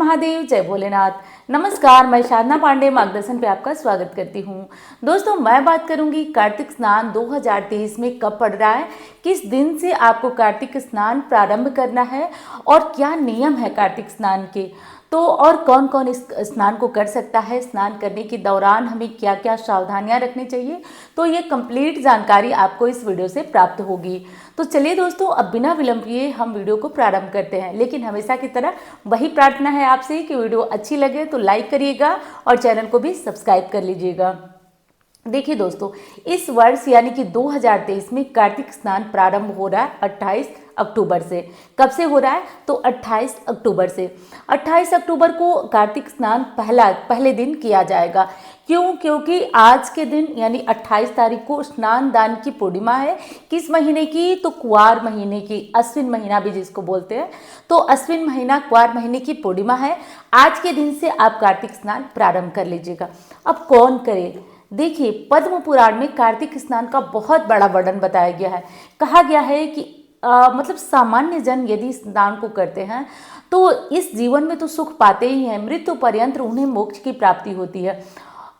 महादेव, जय भोलेनाथ। नमस्कार, मैं साधना पांडे मार्गदर्शन पे आपका स्वागत करती हूँ। दोस्तों, मैं बात करूंगी कार्तिक स्नान 2023 में कब पड़ रहा है, किस दिन से आपको कार्तिक स्नान प्रारंभ करना है और क्या नियम है कार्तिक स्नान के। तो और कौन कौन इस स्नान को कर सकता है, स्नान करने के दौरान हमें क्या क्या सावधानियां रखनी चाहिए, तो ये कंप्लीट जानकारी आपको इस वीडियो से प्राप्त होगी। तो चलिए दोस्तों, अब बिना विलंब किए हम वीडियो को प्रारंभ करते हैं। लेकिन हमेशा की तरह वही प्रार्थना है आपसे कि वीडियो अच्छी लगे तो लाइक करिएगा और चैनल को भी सब्सक्राइब कर लीजिएगा। देखिए दोस्तों, इस वर्ष यानी कि 2023 में कार्तिक स्नान प्रारंभ हो रहा है 28 अक्टूबर से। कब से हो रहा है? तो 28 अक्टूबर से। 28 अक्टूबर को कार्तिक स्नान पहले दिन किया जाएगा। क्यों? क्योंकि आज के दिन यानी 28 तारीख को स्नान दान की पूर्णिमा है। किस महीने की? तो कुआर महीने की, अश्विन महीना भी जिसको बोलते हैं। तो अश्विन महीना कुआर महीने की पूर्णिमा है। आज के दिन से आप कार्तिक स्नान प्रारंभ कर लीजिएगा। अब कौन करे? देखिए, पद्म पुराण में कार्तिक स्नान का बहुत बड़ा वर्णन बताया गया है। कहा गया है कि मतलब सामान्य जन यदि स्नान को करते हैं तो इस जीवन में तो सुख पाते ही हैं, मृत्यु पर्यंत उन्हें मोक्ष की प्राप्ति होती है।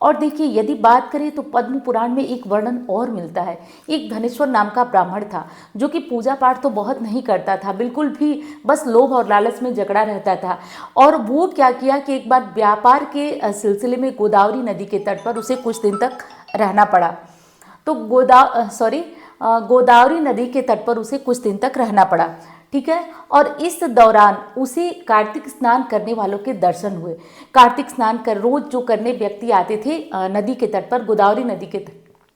और देखिए, यदि बात करें तो पद्म पुराण में एक वर्णन और मिलता है। एक धनेश्वर नाम का ब्राह्मण था जो कि पूजा पाठ तो बहुत नहीं करता था, बिल्कुल भी, बस लोभ और लालच में जकड़ा रहता था। और वो क्या किया कि एक बार व्यापार के सिलसिले में गोदावरी नदी के तट पर उसे कुछ दिन तक रहना पड़ा। तो गोदावरी नदी के तट पर उसे कुछ दिन तक रहना पड़ा, ठीक है। और इस दौरान उसे कार्तिक स्नान करने वालों के दर्शन हुए। कार्तिक स्नान कर रोज जो करने व्यक्ति आते थे नदी के तट पर, गोदावरी नदी के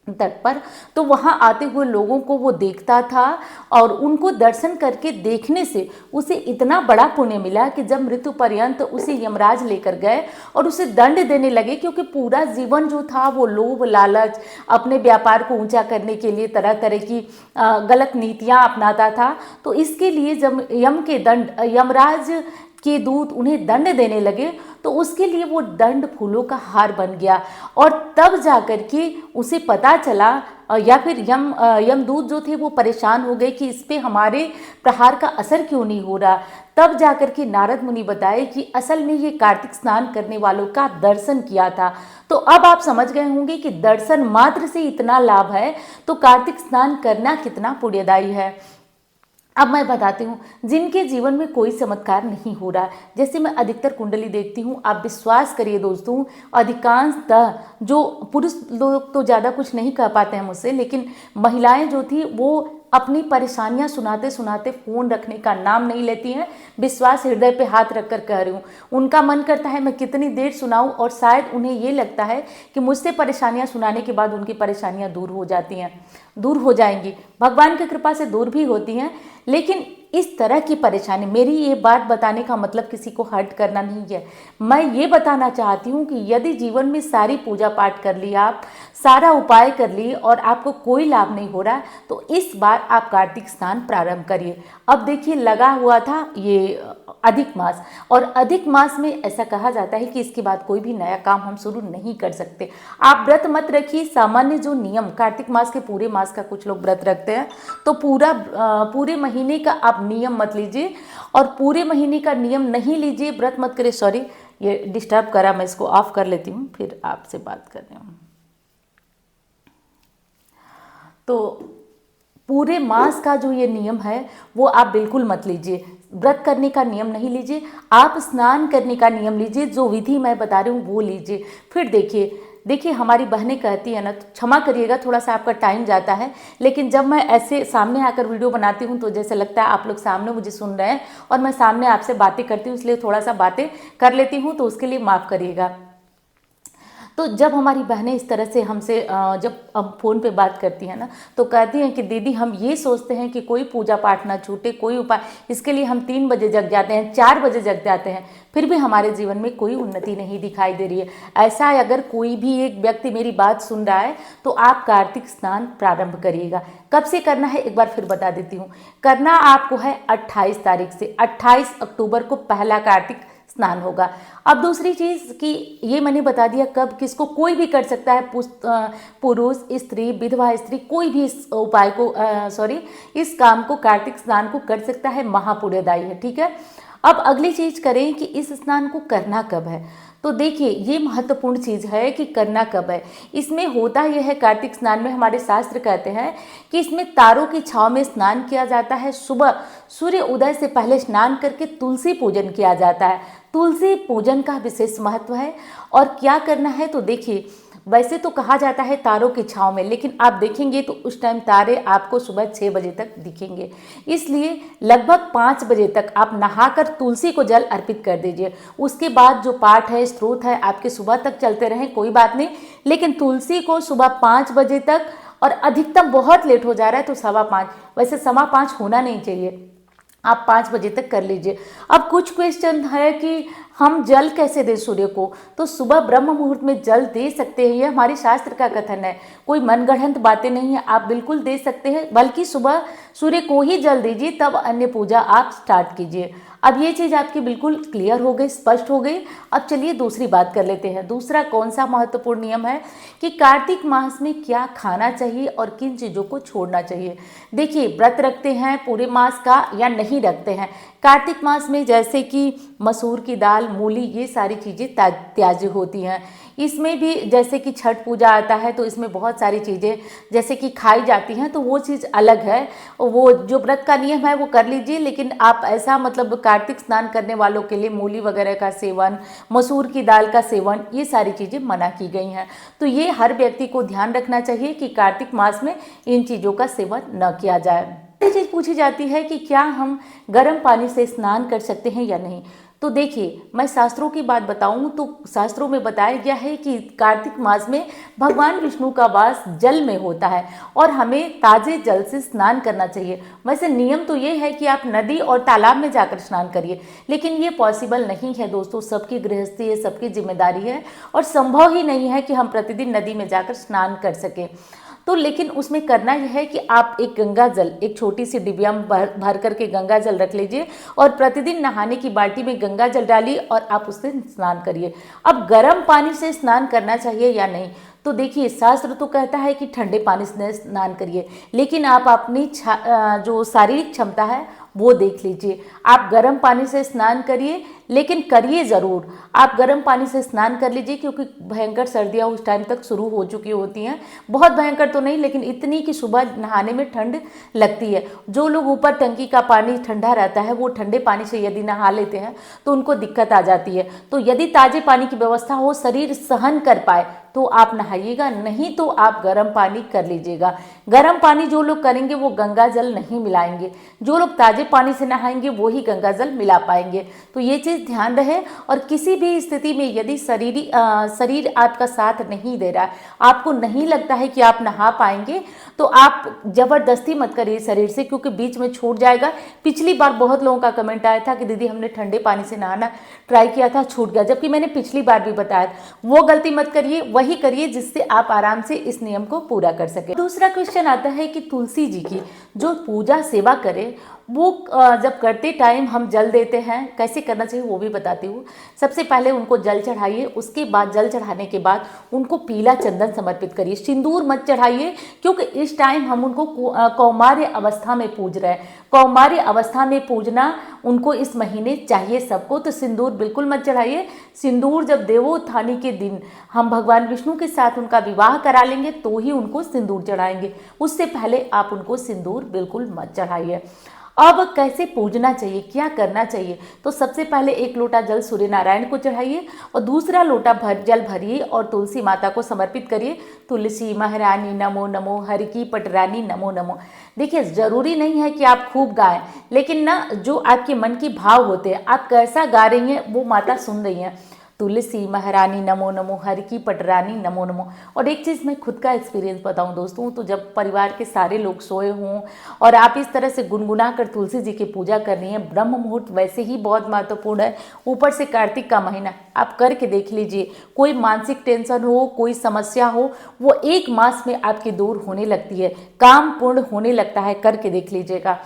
तट पर, तो वहां आते हुए लोगों को वो देखता था और उनको दर्शन करके देखने से उसे इतना बड़ा पुण्य मिला कि जब मृत्यु पर्यंत उसे यमराज लेकर गए और उसे दंड देने लगे, क्योंकि पूरा जीवन जो था वो लोभ लालच, अपने व्यापार को ऊंचा करने के लिए तरह तरह की गलत नीतियां अपनाता था। तो इसके लिए जब यमराज के दूत उन्हें दंड देने लगे तो उसके लिए वो दंड फूलों का हार बन गया। और तब जाकर के उसे पता चला, या फिर यमदूत जो थे वो परेशान हो गए कि इस पे हमारे प्रहार का असर क्यों नहीं हो रहा। तब जाकर के नारद मुनि बताए कि असल में ये कार्तिक स्नान करने वालों का दर्शन किया था। तो अब आप समझ गए होंगे कि दर्शन मात्र से इतना लाभ है, तो कार्तिक स्नान करना कितना पुण्यदायी है। अब मैं बताती हूँ, जिनके जीवन में कोई चमत्कार नहीं हो रहा, जैसे मैं अधिकतर कुंडली देखती हूँ, आप विश्वास करिए दोस्तों, अधिकांशतः जो पुरुष लोग तो ज़्यादा कुछ नहीं कह पाते हैं मुझसे, लेकिन महिलाएं जो थी वो अपनी परेशानियां सुनाते सुनाते फ़ोन रखने का नाम नहीं लेती हैं। विश्वास हृदय पे हाथ रखकर कह रही हूँ, उनका मन करता है मैं कितनी देर सुनाऊं, और शायद उन्हें ये लगता है कि मुझसे परेशानियां सुनाने के बाद उनकी परेशानियां दूर हो जाती हैं, दूर हो जाएंगी, भगवान की कृपा से दूर भी होती हैं। लेकिन इस तरह की परेशानी, मेरी ये बात बताने का मतलब किसी को हर्ट करना नहीं है। मैं ये बताना चाहती हूँ कि यदि जीवन में सारी पूजा पाठ कर ली, आप सारा उपाय कर लिए और आपको कोई लाभ नहीं हो रहा, तो इस बार आप कार्तिक स्नान प्रारंभ करिए। अब देखिए, लगा हुआ था ये अधिक मास, और अधिक मास में ऐसा कहा जाता है कि इसके बाद कोई भी नया काम हम शुरू नहीं कर सकते। आप व्रत मत रखिए। सामान्य जो नियम कार्तिक मास के, पूरे मास का कुछ लोग व्रत रखते हैं, तो पूरे महीने का आप नियम मत लीजिए, और पूरे महीने का नियम नहीं लीजिए, व्रत मत करिए। सॉरी, ये डिस्टर्ब करा, मैं इसको ऑफ कर लेती हूँ, फिर आपसे बात कर रही हूँ। तो पूरे मास का जो ये नियम है वो आप बिल्कुल मत लीजिए। व्रत करने का नियम नहीं लीजिए, आप स्नान करने का नियम लीजिए। जो विधि मैं बता रही हूँ वो लीजिए। फिर देखिए हमारी बहनें कहती है ना, तो क्षमा करिएगा, थोड़ा सा आपका टाइम जाता है, लेकिन जब मैं ऐसे सामने आकर वीडियो बनाती हूँ तो जैसे लगता है आप लोग सामने मुझे सुन रहे हैं और मैं सामने आपसे बातें करती हूँ, इसलिए थोड़ा सा बातें कर लेती हूँ, तो उसके लिए माफ़ करिएगा। तो जब हमारी बहनें इस तरह से हमसे जब हम फ़ोन पे बात करती हैं ना, तो कहती हैं कि दीदी हम ये सोचते हैं कि कोई पूजा पाठ ना छूटे, कोई उपाय, इसके लिए हम 3 बजे जग जाते हैं, 4 बजे जग जाते हैं, फिर भी हमारे जीवन में कोई उन्नति नहीं दिखाई दे रही है। ऐसा अगर कोई भी एक व्यक्ति मेरी बात सुन रहा है तो आप कार्तिक स्नान प्रारंभ करिएगा। कब से करना है एक बार फिर बता देती हूँ। करना आपको है 28 तारीख से। 28 अक्टूबर को पहला कार्तिक स्नान होगा। अब दूसरी चीज़ कि ये मैंने बता दिया कब किसको, कोई भी कर सकता है, पुरुष, स्त्री, विधवा स्त्री, कोई भी इस उपाय को इस काम को, कार्तिक स्नान को कर सकता है, महापुण्यदायी है, ठीक है। अब अगली चीज करें कि इस स्नान को करना कब है। तो देखिए ये महत्वपूर्ण चीज है कि करना कब है। इसमें होता यह है, कार्तिक स्नान में हमारे शास्त्र कहते हैं कि इसमें तारों की छांव में स्नान किया जाता है। सुबह सूर्य उदय से पहले स्नान करके तुलसी पूजन किया जाता है। तुलसी पूजन का विशेष महत्व है। और क्या करना है तो देखिए, वैसे तो कहा जाता है तारों की छांव में, लेकिन आप देखेंगे तो उस टाइम तारे आपको सुबह 6 बजे तक दिखेंगे। इसलिए लगभग 5 बजे तक आप नहाकर तुलसी को जल अर्पित कर दीजिए। उसके बाद जो पाठ है, स्त्रोत है, आपके सुबह तक चलते रहें कोई बात नहीं, लेकिन तुलसी को सुबह 5 बजे तक, और अधिकतम बहुत लेट हो जा रहा है तो 5:15, वैसे 5:15 होना नहीं चाहिए, आप 5 बजे तक कर लीजिए। अब कुछ क्वेश्चन है कि हम जल कैसे दें सूर्य को, तो सुबह ब्रह्म मुहूर्त में जल दे सकते हैं, ये हमारे शास्त्र का कथन है, कोई मनगढ़ंत बातें नहीं है, आप बिल्कुल दे सकते हैं। बल्कि सुबह सूर्य को ही जल दीजिए, तब अन्य पूजा आप स्टार्ट कीजिए। अब ये चीज़ आपकी बिल्कुल क्लियर हो गई, स्पष्ट हो गई। अब चलिए दूसरी बात कर लेते हैं। दूसरा कौन सा महत्वपूर्ण नियम है कि कार्तिक मास में क्या खाना चाहिए और किन चीज़ों को छोड़ना चाहिए। देखिए, व्रत रखते हैं पूरे मास का या नहीं रखते हैं, कार्तिक मास में जैसे कि मसूर की दाल, मूली, ये सारी चीज़ें त्याज्य होती हैं। इसमें भी जैसे कि छठ पूजा आता है तो इसमें बहुत सारी चीज़ें जैसे कि खाई जाती हैं, तो वो चीज़ अलग है। वो जो व्रत का नियम है वो कर लीजिए, लेकिन आप ऐसा मतलब कार्तिक स्नान करने वालों के लिए मूली वगैरह का सेवन, मसूर की दाल का सेवन, ये सारी चीज़ें मना की गई हैं। तो ये हर व्यक्ति को ध्यान रखना चाहिए कि कार्तिक मास में इन चीज़ों का सेवन न किया जाए। ये चीज़ पूछी जाती है कि क्या हम गर्म पानी से स्नान कर सकते हैं या नहीं। तो देखिए, मैं शास्त्रों की बात बताऊं तो शास्त्रों में बताया गया है कि कार्तिक मास में भगवान विष्णु का वास जल में होता है और हमें ताजे जल से स्नान करना चाहिए। वैसे नियम तो ये है कि आप नदी और तालाब में जाकर स्नान करिए, लेकिन ये पॉसिबल नहीं है दोस्तों, सबकी गृहस्थी है, सबकी जिम्मेदारी है और संभव ही नहीं है कि हम प्रतिदिन नदी में जाकर स्नान कर सकें। तो लेकिन उसमें करना यह है कि आप एक गंगा जल, एक छोटी सी डिबिया में भर करके गंगा जल रख लीजिए और प्रतिदिन नहाने की बाल्टी में गंगा जल डालिए और आप उससे स्नान करिए। अब गर्म पानी से स्नान करना चाहिए या नहीं, तो देखिए शास्त्र तो कहता है कि ठंडे पानी से स्नान करिए, लेकिन आप अपनी जो शारीरिक क्षमता है वो देख लीजिए। आप गर्म पानी से स्नान करिए, लेकिन करिए ज़रूर। आप गर्म पानी से स्नान कर लीजिए क्योंकि भयंकर सर्दियाँ उस टाइम तक शुरू हो चुकी होती हैं। बहुत भयंकर तो नहीं, लेकिन इतनी कि सुबह नहाने में ठंड लगती है। जो लोग ऊपर टंकी का पानी ठंडा रहता है वो ठंडे पानी से यदि नहा लेते हैं तो उनको दिक्कत आ जाती है। तो यदि ताज़े पानी की व्यवस्था हो, शरीर सहन कर पाए, तो आप नहाइएगा, नहीं तो आप गर्म पानी कर लीजिएगा। गर्म पानी जो लोग करेंगे वो गंगा जल नहीं मिलाएंगे, जो लोग ताजे पानी से नहाएंगे वो ही गंगा जल मिला पाएंगे। तो ये चीज़ ध्यान रहे। और किसी भी स्थिति में यदि शरीर आपका साथ नहीं दे रहा है, आपको नहीं लगता है कि आप नहा पाएंगे, तो आप जबरदस्ती मत करिए शरीर से, क्योंकि बीच में छूट जाएगा। पिछली बार बहुत लोगों का कमेंट आया था कि दीदी हमने ठंडे पानी से नहाना ट्राई किया था, छूट गया, जबकि मैंने पिछली बार भी बताया। वो गलती मत करिए, वही करिए जिससे आप आराम से इस नियम को पूरा कर सके। दूसरा क्वेश्चन आता है कि तुलसी जी की जो पूजा सेवा करें वो जब करते टाइम हम जल देते हैं, कैसे करना चाहिए वो भी बताती हूँ। सबसे पहले उनको जल चढ़ाइए, उसके बाद जल चढ़ाने के बाद उनको पीला चंदन समर्पित करिए। सिंदूर मत चढ़ाइए, क्योंकि इस टाइम हम उनको कौमार्य अवस्था में पूज रहे हैं। कौमार्य अवस्था में पूजना उनको इस महीने चाहिए सबको, तो सिंदूर बिल्कुल मत चढ़ाइए। सिंदूर जब देवोत्थानी के दिन हम भगवान विष्णु के साथ उनका विवाह करा लेंगे तो ही उनको सिंदूर चढ़ाएंगे, उससे पहले आप उनको सिंदूर बिल्कुल मत चढ़ाइए। अब कैसे पूजना चाहिए, क्या करना चाहिए, तो सबसे पहले 1 लोटा जल सूर्य नारायण को चढ़ाइए और दूसरा लोटा जल भरिए और तुलसी माता को समर्पित करिए। तुलसी महारानी नमो नमो, हरि की पटरानी नमो नमो। देखिए, जरूरी नहीं है कि आप खूब गाएं, लेकिन ना जो आपके मन की भाव होते हैं, आप कैसा गा रही हैं वो माता सुन रही हैं। तुलसी महारानी नमो नमो, हरि की पटरानी नमो नमो। और एक चीज़ मैं खुद का एक्सपीरियंस बताऊं दोस्तों, तो जब परिवार के सारे लोग सोए हों और आप इस तरह से गुनगुना कर तुलसी जी की पूजा करनी है, ब्रह्म मुहूर्त वैसे ही बहुत महत्वपूर्ण है, ऊपर से कार्तिक का महीना, आप करके देख लीजिए। कोई मानसिक टेंशन हो, कोई समस्या हो, वो 1 मास में आपकी दूर होने लगती है, काम पूर्ण होने लगता है, करके देख लीजिएगा।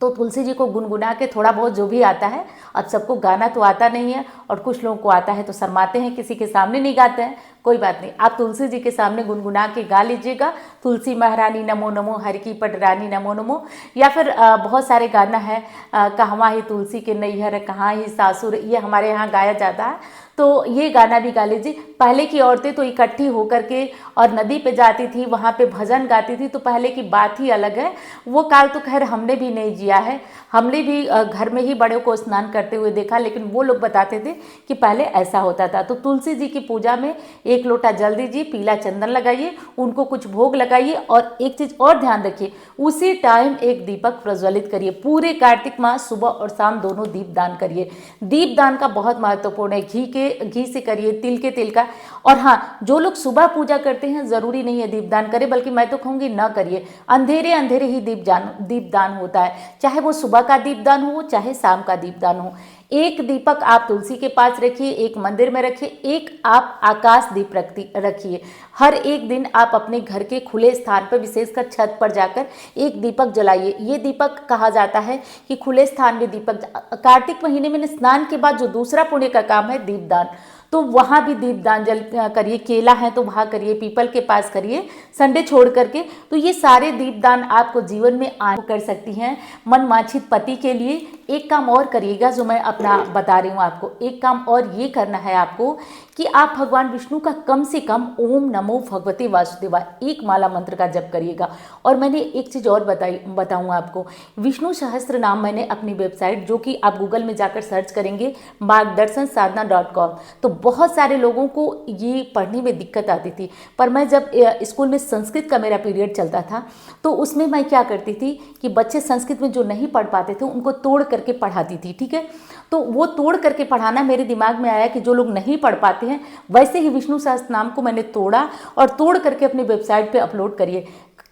तो तुलसी जी को गुनगुना के थोड़ा बहुत जो भी आता है, अब सबको गाना तो आता नहीं है और कुछ लोगों को आता है तो शर्माते हैं, किसी के सामने नहीं गाते हैं, कोई बात नहीं, आप तुलसी जी के सामने गुनगुना के गा लीजिएगा। तुलसी महारानी नमो नमो, हर की पटरानी नमो नमो, या फिर बहुत सारे गाना है, कहवा ही तुलसी के नैहर कहाँ ही सासुर, ये हमारे यहाँ गाया जाता है, तो ये गाना भी गा लीजिए। पहले की औरतें तो इकट्ठी होकर के और नदी पे जाती थी, वहाँ पे भजन गाती थी, तो पहले की बात ही अलग है। वो काल तो खैर हमने भी नहीं जिया है, हमने भी घर में ही बड़ों को स्नान करते हुए देखा, लेकिन वो लोग बताते थे कि पहले ऐसा होता था। तो तुलसी जी की पूजा में 1 लोटा जल दीजिए, पीला चंदन लगाइए, उनको कुछ भोग लगाइए, और एक चीज़ और ध्यान रखिए, उसी टाइम एक दीपक प्रज्वलित करिए। पूरे कार्तिक मास सुबह और शाम दोनों दीपदान करिए। दीपदान का बहुत महत्वपूर्ण है, घी से करिए, तिल के तेल का। और हाँ, जो लोग सुबह पूजा करते हैं ज़रूरी नहीं है दीपदान करें, बल्कि मैं तो कहूँगी ना करिए, अंधेरे अंधेरे ही दीपदान होता है, चाहे वो सुबह का दीपदान हो चाहे शाम का दीपदान हो। एक दीपक आप तुलसी के पास रखिए, एक मंदिर में रखिए, एक आप आकाश दीप रखिए। हर एक दिन आप अपने घर के खुले स्थान पर, विशेषकर छत पर जाकर एक दीपक जलाइए। ये दीपक कहा जाता है कि खुले स्थान में दीपक, कार्तिक महीने में स्नान के बाद जो दूसरा पुण्य का काम है दीपदान, तो वहाँ भी दीपदान करिए। केला है तो वहाँ करिए, पीपल के पास करिए, संडे छोड़ करके। तो ये सारे दीपदान आपको जीवन में कर सकती हैं। मनवांछित पति के लिए एक काम और करिएगा, जो मैं अपना बता रही हूँ आपको, एक काम और ये करना है आपको कि आप भगवान विष्णु का कम से कम ओम नमो भगवते वासुदेवाय एक माला मंत्र का जप करिएगा। और मैंने एक चीज़ और बताऊँगा आपको, विष्णु सहस्त्र नाम मैंने अपनी वेबसाइट, जो कि आप गूगल में जाकर सर्च करेंगे margdarshansadhana.com, तो बहुत सारे लोगों को ये पढ़ने में दिक्कत आती थी। पर मैं जब स्कूल में संस्कृत का मेरा पीरियड चलता था, तो उसमें मैं क्या करती थी कि बच्चे संस्कृत में जो नहीं पढ़ पाते थे उनको तोड़ करके पढ़ाती थी, ठीक है। तो वो तोड़ करके पढ़ाना मेरे दिमाग में आया कि जो लोग नहीं पढ़ पाते हैं, वैसे ही विष्णु सहस्त्र नाम को मैंने तोड़ा और तोड़ करके अपनी वेबसाइट पे अपलोड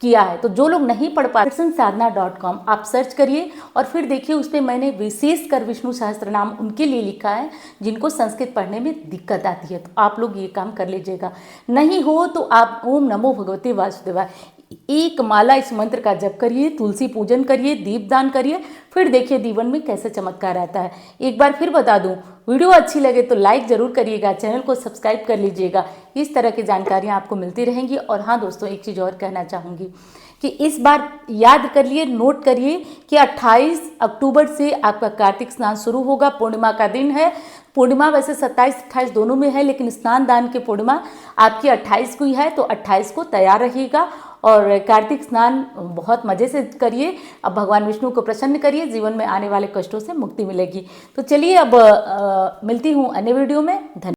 किया है। तो जो लोग नहीं पढ़ पाते, darshansadhana.com आप सर्च करिए और फिर देखिए, उस पर मैंने विशेष कर विष्णु सहस्त्र नाम उनके लिए लिखा है जिनको संस्कृत पढ़ने में दिक्कत आती है। तो आप लोग ये काम कर लीजिएगा। नहीं हो तो आप ओम नमो भगवते वासुदेवाय एक माला इस मंत्र का जप करिए, तुलसी पूजन करिए, दीपदान करिए, फिर देखिए जीवन में कैसे चमत्कार आता है। एक बार फिर बता दूं, वीडियो अच्छी लगे तो लाइक ज़रूर करिएगा, चैनल को सब्सक्राइब कर लीजिएगा। इस तरह की जानकारियां आपको मिलती रहेंगी। और हाँ दोस्तों, एक चीज़ और कहना चाहूँगी कि इस बार याद करिए, नोट करिए कि 28 अक्टूबर से आपका कार्तिक स्नान शुरू होगा। पूर्णिमा का दिन है। पूर्णिमा वैसे 27-28 दोनों में है, लेकिन स्नान दान की पूर्णिमा आपकी 28 को ही है, तो 28 को तैयार रहिएगा और कार्तिक स्नान बहुत मज़े से करिए। अब भगवान विष्णु को प्रसन्न करिए, जीवन में आने वाले कष्टों से मुक्ति मिलेगी। तो चलिए अब मिलती हूँ अन्य वीडियो में। धन्यवाद।